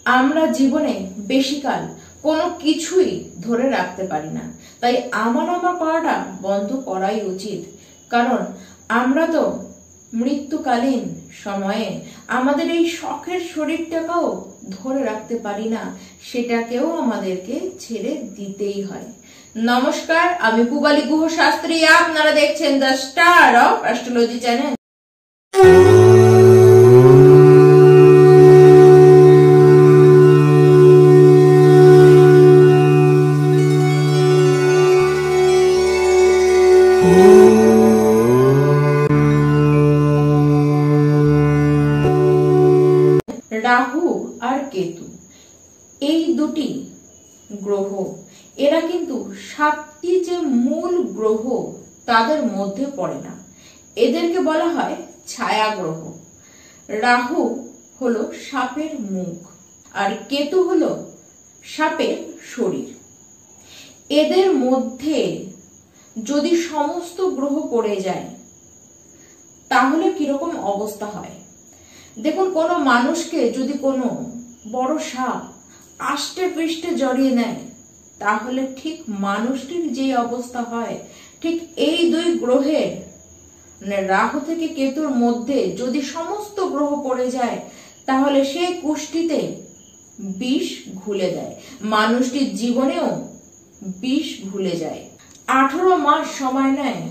আমরা জীবনে বেশিকাল কোনো কিছুই ধরে রাখতে পারি না, তাই আমার করাটা বন্ধ করাই উচিত। কারণ আমরা তো মৃত্যুকালীন সময়ে আমাদের এই শখের শরীরটাকেও ধরে রাখতে পারি না, সেটাকেও আমাদেরকে ছেড়ে দিতেই হয়। নমস্কার, আমি পূবালী গুহ শাস্ত্রী, আপনারা দেখছেন the star of astrology channel. Rahu আর কেতু এই দুটি গ্রহ, এরা কিন্তু সাতটি যে মূল গ্রহ তাদের মধ্যে পড়ে না, এদেরকে বলা হয় ছায়া গ্রহ। রাহু হলো সাপের মুখ আর কেতু হলো সাপের শরীর। এদের মধ্যে যদি সমস্ত গ্রহ পড়ে যায় তাহলে কিরকম অবস্থা হয় দেখুন। কোনো মানুষকে যদি কোনো বড় সাপ আষ্টে পৃষ্ঠে জড়িয়ে নেয় তাহলে ঠিক মানুষটির যে অবস্থা হয়, ঠিক এই দুই গ্রহের মানে রাহু থেকে কেতুর মধ্যে যদি সমস্ত গ্রহ পড়ে যায় তাহলে সে কুষ্ঠিতে বিষ ঘুলে দেয়, মানুষটির জীবনেও বিষ ঘুলে যায়। 18 মাস সময় নেয়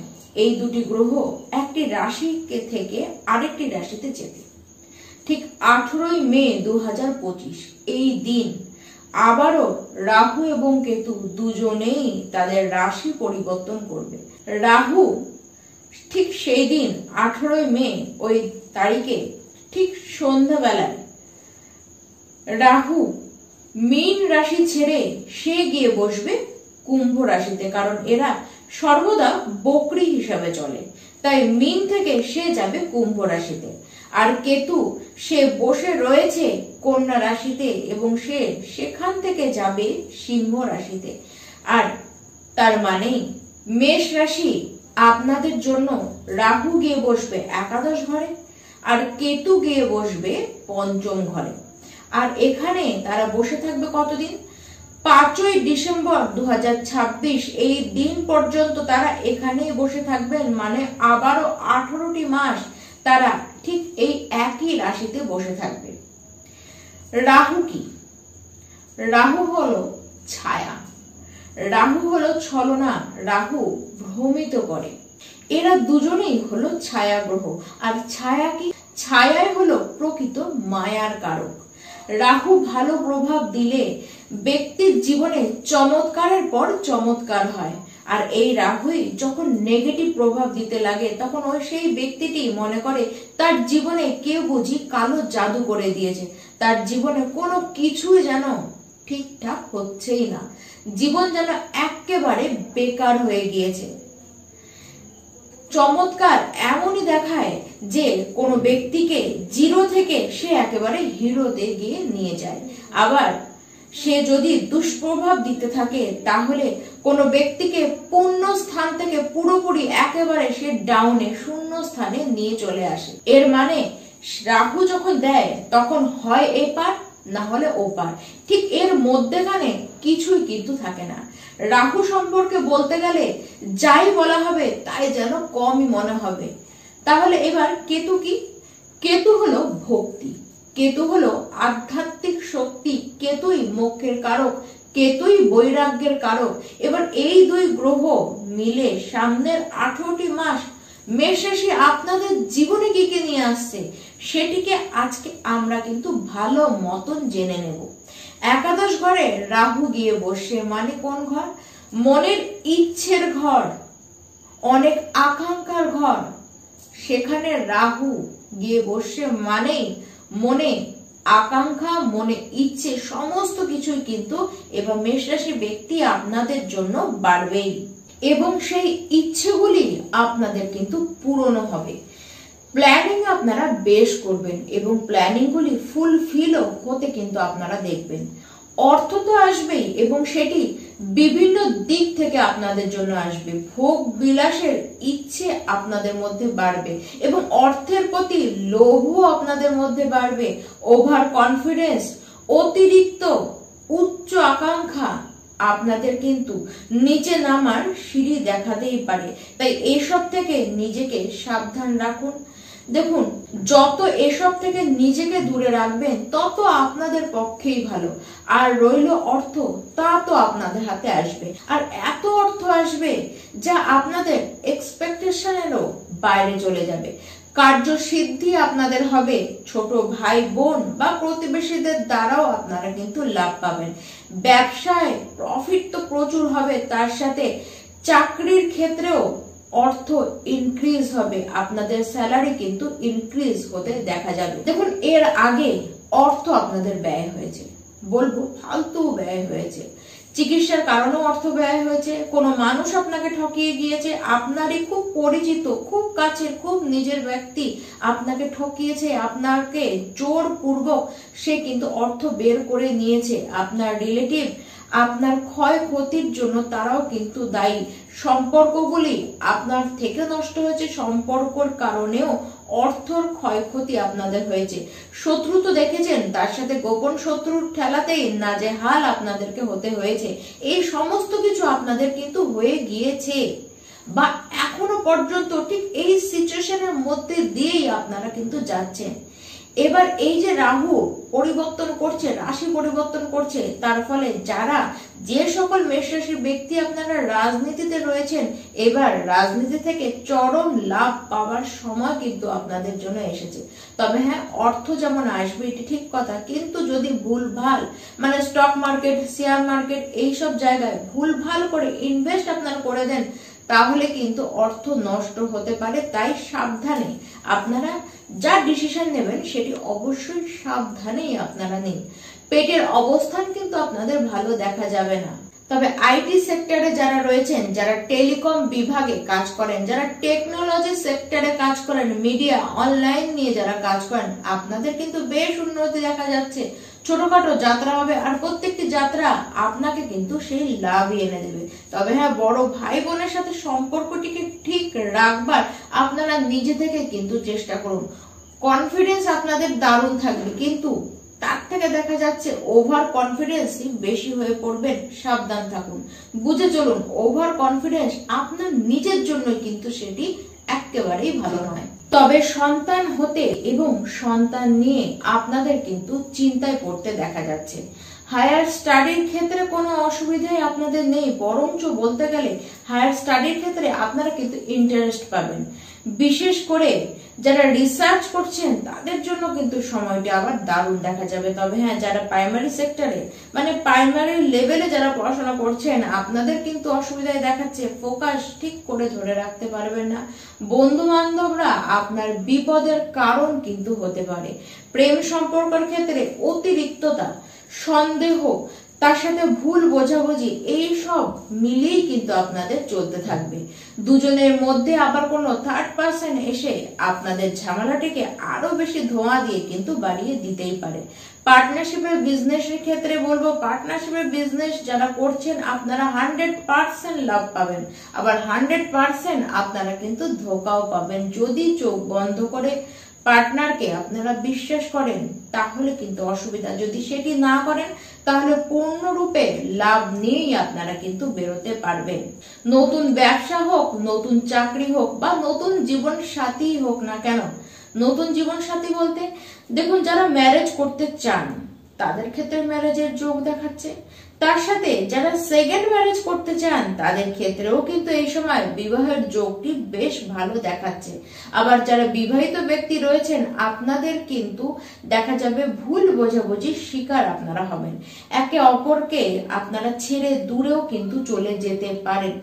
এই দুটি গ্রহ একটি রাশি থেকে আরেকটি রাশিতে যেতে। ঠিক 18 মে 2025 এই দিন আবারও রাহু এবং কেতু দুজনেই তাদের রাশি পরিবর্তন করবে। রাহু ঠিক সেই দিন 18 মে ওই তারিখে ঠিক সন্ধ্যাবেলায় রাহু মীন রাশি ছেড়ে সে গিয়ে বসবে কুম্ভ রাশিতে, কারণ এরা সর্বদা বকরি হিসাবে চলে, তাই মীন থেকে সে যাবে কুম্ভ রাশিতে। আর কেতু সে বসে রয়েছে কন্যা রাশিতে এবং সে সেখান থেকে যাবে সিংহ রাশিতে। আর তার মানে মেষ রাশি আপনাদের জন্য রাহু গিয়ে বসবে একাদশ ঘরে আর কেতু গিয়ে বসবে পঞ্চম ঘরে। আর এখানে তারা বসে থাকবে কতদিন? 5ই ডিসেম্বর 2026 এই দিন পর্যন্ত তারা এখানেই বসে থাকবেন, মানে আবারও 18টি মাস তারা ঠিক এই একই রাশিতে বসে থাকবে। রাহু কি? রাহু হলো ছায়া, রাহু হলো ছলনা, রাহু ভ্রমিত করে। এরা দুজনেই হলো ছায়া গ্রহ। আর ছায়া কি? ছায়াই হলো প্রকৃত মায়ার কারক। রাহু ভালো প্রভাব দিলে ব্যক্তির জীবনে চমৎকারের পর চমৎকার হয়, আর এই রাহুই যখন নেগেটিভ প্রভাব দিতে লাগে তখন ওই সেই ব্যক্তিটি মনে করে তার জীবনে কেউ বুঝি কালো জাদু করে দিয়েছে, তার জীবনে কোনো কিছুই যেন ঠিকঠাক হচ্ছেই না, জীবন যেন একেবারে বেকার হয়ে গিয়েছে। চমৎকার এমনই দেখায় যে কোনো ব্যক্তিকে জিরো থেকে সে একেবারে হিরোতে গিয়ে নিয়ে যায়। আবার সে যদি দুষ্প্রভাব দিতে থাকে তাহলে কোনো ব্যক্তিকে পূর্ণ স্থান থেকে পুরোপুরি একেবারে সে ডাউনে শূন্য স্থানে নিয়ে চলে আসে। এর মানে রাহু যখন দেয় তখন হয় এপার না হলে ওপার, ঠিক এর মধ্যেখানে কিছুই কিন্তু থাকে না। রাহু সম্পর্কে বলতে গেলে যাই বলা হবে তাই যেন কমই মনে হবে। তাহলে এবার কেতু কি? কেতু হলো ভক্তি, কেতু হলো আধ্যাত্মিক শক্তি, কেতুই মোক্ষের কারক, কেতুই বৈরাগ্যের কারক। এবার এই দুই গ্রহ মিলে সামনের 18টি মাস মেষ রাশি আপনাদের জীবনে কি কি নিয়ে আসছে সেটিকে আজকে আমরা কিন্তু ভালো মতন জেনে নেব। একাদশ ঘরে রাহু গিয়ে বসে মানে কোন ঘর? মনের ইচ্ছের ঘর, অনেক আকাঙ্ক্ষার ঘর। সেখানে রাহু গিয়ে বসে মানে মনে আকাঙ্ক্ষা, মনে ইচ্ছে সমস্ত কিছুই কিন্তু এবার মেষ রাশি ব্যক্তি আপনাদের জন্য বাড়বেই এবং সেই ইচ্ছেগুলি আপনাদের কিন্তু পূরণ হবে। প্ল্যানিং আপনারা বেশ করবেন এবং প্ল্যানিং গুলি ফুলফিলও হতে কিন্তু আপনারা দেখবেন। অর্থ তো আসবেই এবং সেটি বিভিন্ন দিক থেকে আপনাদের জন্য আসবে। ভোগ বিলাসের ইচ্ছে আপনাদের মধ্যে বাড়বে এবং অর্থের প্রতি লোভও আপনাদের মধ্যে বাড়বে। ওভার কনফিডেন্স, অতিরিক্ত উচ্চ আকাঙ্ক্ষা আপনাদের কিন্তু নিচে নামার সিঁড়ি দেখাতেই পারে। তাই এসব থেকে নিজেকে সাবধান রাখুন। দেখুন, যত এসব থেকে নিজেকে দূরে রাখবেন তত আপনাদের পক্ষেই ভালো। আর রইল অর্থ, তা তো আপনাদের হাতে আসবে, আর এত অর্থ আসবে যা আপনাদের এক্সপেকটেশনেরও বাইরে চলে যাবে। কার্যসিদ্ধি আপনাদের হবে, ছোট ভাই বোন বা প্রতিবেশীদের দ্বারাও আপনারা কিন্তু লাভ পাবেন। ব্যবসায় প্রফিট তো প্রচুর হবে, তার সাথে চাকরির ক্ষেত্রেও অর্থ ইনক্রিজ হবে, আপনাদের স্যালারি কিন্তু ইনক্রিজ হতে দেখা যাবে। দেখুন, এর আগে অর্থ আপনাদের ব্যয় হয়েছে, বলবো ফালতু ব্যয় হয়েছে, চিকিৎসার কারণেও অর্থ ব্যয় হয়েছে, কোনো মানুষ আপনাকে ঠকিয়ে গিয়েছে, আপনারই খুব পরিচিত, খুব কাছের, খুব নিজের ব্যক্তি আপনাকে ঠকিয়েছে, আপনাকে জোরপূর্বক সে কিন্তু অর্থ বের করে নিয়েছে। আপনার রিলেটিভ আপনার ক্ষয়ক্ষতির জন্য তারাও কিন্তু দায়ী। সম্পর্কগুলি আপনার থেকে নষ্ট হয়েছে, সম্পর্কর কারণেও অর্থর ক্ষয়ক্ষতি আপনাদের হয়েছে। শত্রু তো দেখেছেন, তার সাথে গোপন শত্রুর ঠেলাতেই নাজেহাল আপনাদেরকে হতে হয়েছে। এই সমস্ত কিছু আপনাদের কিন্তু হয়ে গিয়েছে, বা এখনো পর্যন্ত ঠিক এই সিচুয়েশনের মধ্যে দিয়েই আপনারা কিন্তু যাচ্ছেন। এবার এই যে রাহু পরিবর্তন করছে, রাশি পরিবর্তন করছে, তার ফলে যারা যে সকল মেষ রাশির ব্যক্তি আপনারা রাজনীতিতে রয়েছেন, এবার রাজনীতি থেকে চরম লাভ পাওয়ার সময় কিন্তু আপনাদের জন্য এসেছে। তবে হ্যাঁ, অর্থ যেমন আসবে এটি ঠিক কথা, কিন্তু যদি ভুলভাল মানে স্টক মার্কেট, শেয়ার মার্কেট এইসব জায়গায় ভুলভাল করে ইনভেস্ট আপনারা করে দেন, তাহলে কিন্তু অর্থ নষ্ট হতে পারে। তাই সাবধানে আপনারা যা ডিসিশন নেবেন সেটি অবশ্যই সাবধানেই আপনারা নিন। পেটের অবস্থান কিন্তু আপনাদের ভালো দেখা যাবে না। তবে আইটি সেক্টরে যারা রয়েছেন, যারা টেলিকম বিভাগে কাজ করেন, যারা টেকনোলজি সেক্টরে কাজ করেন, মিডিয়া অনলাইন নিয়ে যারা কাজ করেন, আপনাদের কিন্তু বেশ উন্নতি দেখা যাচ্ছে। ছোটখাটো যাত্রা হবে, আর প্রত্যেকটি যাত্রা আপনাকে কিন্তু সেই লাভই এনে দেবে। তবে হ্যাঁ, বড় ভাই বোনের সাথে সম্পর্কটিকে ঠিক রাখবার আপনারা নিজে থেকে কিন্তু চেষ্টা করুন। কনফিডেন্স আপনাদের দারুণ থাকবে, কিন্তু তার থেকে দেখা যাচ্ছে ওভার কনফিডেন্স বেশি হয়ে পড়বেন। সাবধান থাকুন, বুঝে চলুন, ওভার কনফিডেন্স আপনার নিজের জন্য কিন্তু সেটি একেবারেই ভালো নয়। তবে সন্তান হতে এবং সন্তান নিয়ে আপনাদের কিন্তু চিন্তায় পড়তে দেখা যাচ্ছে। হায়ার স্টাডির ক্ষেত্রে কোনো অসুবিধাই আপনাদের নেই, বরঞ্চ বলতে গেলে হায়ার স্টাডির ক্ষেত্রে আপনারা কিন্তু ইন্টারেস্ট পাবেন। বিশেষ করে যারা রিসার্চ করছেন তাদের জন্য কিন্তু সময়টি আবার দারুণ দেখা যাবে। তবে হ্যাঁ, যারা প্রাইমারি সেক্টরে মানে প্রাইমারি লেভেলে যারা পড়াশোনা করছেন, আপনাদের কিন্তু অসুবিধায় দেখাচ্ছে, ফোকাস ঠিক করে ধরে রাখতে পারবেন না। বন্ধু বান্ধবরা আপনার বিপদের কারণ কিন্তু হতে পারে। প্রেম সম্পর্কের ক্ষেত্রে অতিরিক্ততা, সন্দেহ, তার সাথে ভুল বোঝাবুঝি, এই সব মিলেই কিন্তু আপনাদের চলতে থাকবে। দুজনের মধ্যে আবার কোনো থার্ড পার্সন এসে আপনাদের ঝামেলাটিকে আরো বেশি ধোঁয়া দিয়ে কিন্তু বাড়িয়ে দিতেই পারে। পার্টনারশিপের বিজনেসের ক্ষেত্রে বলবো, পার্টনারশিপের বিজনেস যারা করছেন আপনারা 100% লাভ পাবেন, আবার 100% আপনারা কিন্তু ধোঁকাও পাবেন। যদি চোখ বন্ধ করে পার্টনারকে আপনারা বিশ্বাস করেন তাহলে কিন্তু অসুবিধা, যদি সেটি না করেন তাহলে পূর্ণরূপে লাভ নিয়েই আপনারা কিন্তু বেরোতে পারবেন। নতুন ব্যবসা হোক, নতুন চাকরি হোক, বা নতুন জীবন সাথী হোক না কেন, নতুন জীবন সাথী বলতে দেখুন, যারা ম্যারেজ করতে চান তাদের ক্ষেত্রে ম্যারেজের যোগ দেখাচ্ছে, তার সাথে যারা সেকেন্ড ম্যারেজ করতে চান তাদের ক্ষেত্রেও কিন্তু এই সময় বিবাহের যোগটি বেশ ভালো দেখাচ্ছে। আবার যারা বিবাহিত ব্যক্তি রয়েছেন আপনাদের কিন্তু দেখা যাবে ভুল বোঝাবুঝির শিকার আপনারা হবেন, একে অপরকে আপনারা ছেড়ে দূরেও কিন্তু চলে যেতে পারেন।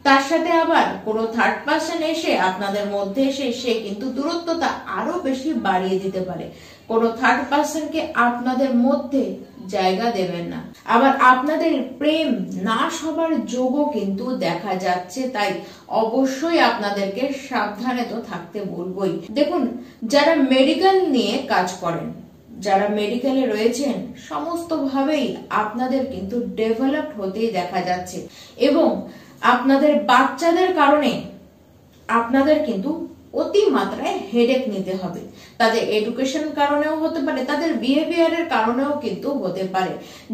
তার সাথে আবার কোনো থার্ড পার্সন এসে আপনাদের মধ্যে এসে সে কিন্তু দূরত্বটা আরো বেশি বাড়িয়ে দিতে পারে। কোনো থার্ড পার্সনকে আপনাদের মধ্যে জায়গা দেবেন না। আবার আপনাদের প্রেম নাশ হবার যোগও কিন্তু দেখা যাচ্ছে, তাই অবশ্যই আপনাদেরকে সাবধানে তো থাকতে বলবোই। দেখুন, যারা মেডিকেল নিয়ে কাজ করেন, যারা মেডিকেলে রয়েছেন, সমস্ত ভাবেই আপনাদের কিন্তু ডেভেলপ হতেই দেখা যাচ্ছে, এবং আপনাদের বাচ্চাদের কারণে আপনাদের কিন্তু অতি মাত্রায় হেডেক নিতে হবে। তাদের এডুকেশন কারণেও হতে পারে, তাদের বিহেভিয়ারের কারণেও কিন্তু হতে পারে।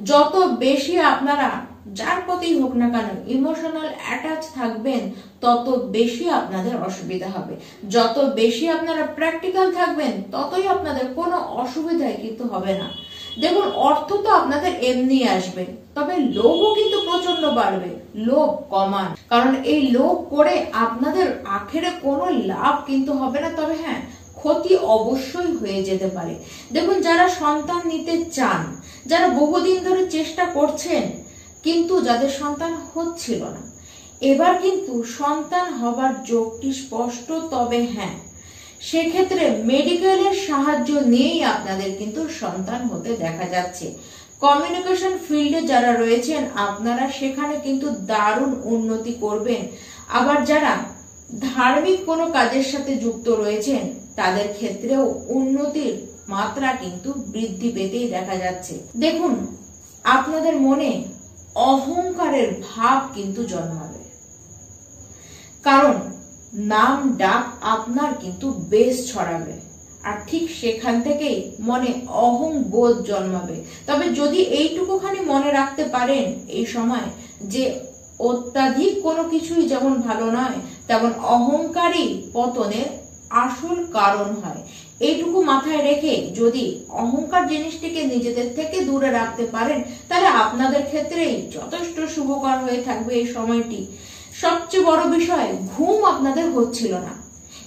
যত বেশি আপনারা যার প্রতি হোক না কেন ইমোশনাল অ্যাটাচ থাকবেন, তত বেশি আপনাদের অসুবিধা হবে। যত বেশি আপনারা প্র্যাকটিক্যাল থাকবেন, ততই আপনাদের কোনো অসুবিধাই কিন্তু হবে না। দেখুন, অর্থ তো আপনাদের এমনি আসবে, তবে লোভও কিন্তু প্রচন্ড বাড়বে। লোভ কমান, কারণ এই লোভ করে আপনাদের আখেরে কোনো লাভ কিন্তু হবে না, তবে হ্যাঁ, ক্ষতি অবশ্যই হয়ে যেতে পারে। দেখুন, যারা সন্তান নিতে চান, যারা বহুদিন ধরে চেষ্টা করছেন কিন্তু যাদের সন্তান হচ্ছিল না, এবার কিন্তু সন্তান হবার যোগটি স্পষ্ট। তবে হ্যাঁ, সেক্ষেত্রে মেডিকেলের সাহায্য নিয়েই আপনাদের কিন্তু সন্তান হতে দেখা যাচ্ছে। কমিউনিকেশন ফিল্ডে যারা রয়েছেন আপনারা সেখানে কিন্তু দারুণ উন্নতি করবেন। আবার যারা ধার্মিক কোনো কাজের সাথে যুক্ত রয়েছেন তাদের ক্ষেত্রেও উন্নতির মাত্রা কিন্তু বৃদ্ধি পেতেই দেখা যাচ্ছে। দেখুন, আপনাদের মনে অহংকারের ভাব কিন্তু জন্মাবে, কারণ নাম ডাক আপনার কিন্তু বেশ ছড়াবে, আর ঠিক সেখান থেকেই মনে অহং বোধ জন্মাবে। তবে যদি এইটুকুখানি মনে রাখতে পারেন এই সময় যে অত্যাধিক কোনো কিছুই যেমন ভালো নয়, তেমন অহংকারী পতনের আসল কারণ হয়। এইটুকু মাথায় রেখে যদি অহংকার জিনিসটিকে নিজেদের থেকে দূরে রাখতে পারেন, তাহলে আপনাদের ক্ষেত্রেই যথেষ্ট শুভকর হয়ে থাকবে এই সময়টি। সবচেয়ে বড় বিষয়, ঘুম আপনাদের হচ্ছিল না,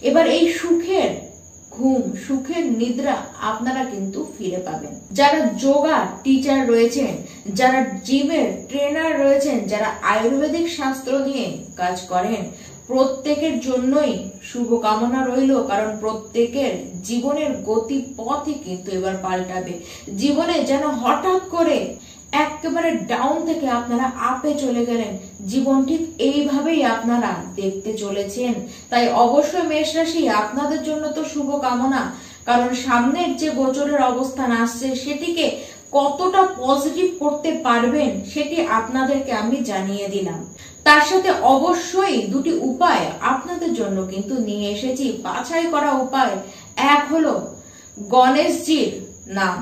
এবার এই সুখের ঘুম, সুখের নিদ্রা আপনারা কিন্তু ফিরে পাবেন। যারা যোগা টিচার রয়েছেন, যারা জিমের ট্রেনার রয়েছেন, যারা আয়ুর্বেদিক শাস্ত্র নিয়ে কাজ করেন, প্রত্যেকের জন্যই শুভকামনা রইল, কারণ প্রত্যেকের জীবনের গতি পথই কিন্তু এবার পাল্টাবে। জীবনে যেন হঠাৎ করে একেবারে ডাউন থেকে আপনারা আপে চলে গেলেন, জীবন ঠিক এইভাবেই আপনারা দেখতে চলেছেন। তাই অবশ্যই মেষ রাশি, আপনাদের জন্য তো শুভকামনা, কারণ সামনের যে গোচরের অবস্থান আসছে সেটিকে কতটা পজিটিভ করতে পারবেন সেটি আপনাদেরকে আমি জানিয়ে দিলাম। তার সাথে অবশ্যই দুটি উপায় আপনাদের জন্য কিন্তু নিয়ে এসেছি, বাছাই করা উপায়। এক হলো গণেশজির নাম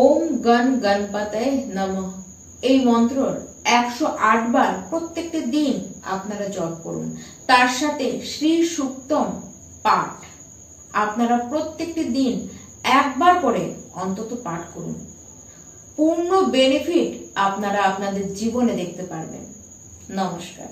ওম গণ গণপতে নমঃ, এই মন্ত্র 108 বার প্রত্যেকটি দিন আপনারা জপ করুন। তার সাথে শ্রী সুক্তম পাঠ আপনারা প্রত্যেকটি দিন একবার করে অন্তত পাঠ করুন। পূর্ণ বেনিফিট আপনারা আপনাদের জীবনে দেখতে পারবেন। নমস্কার।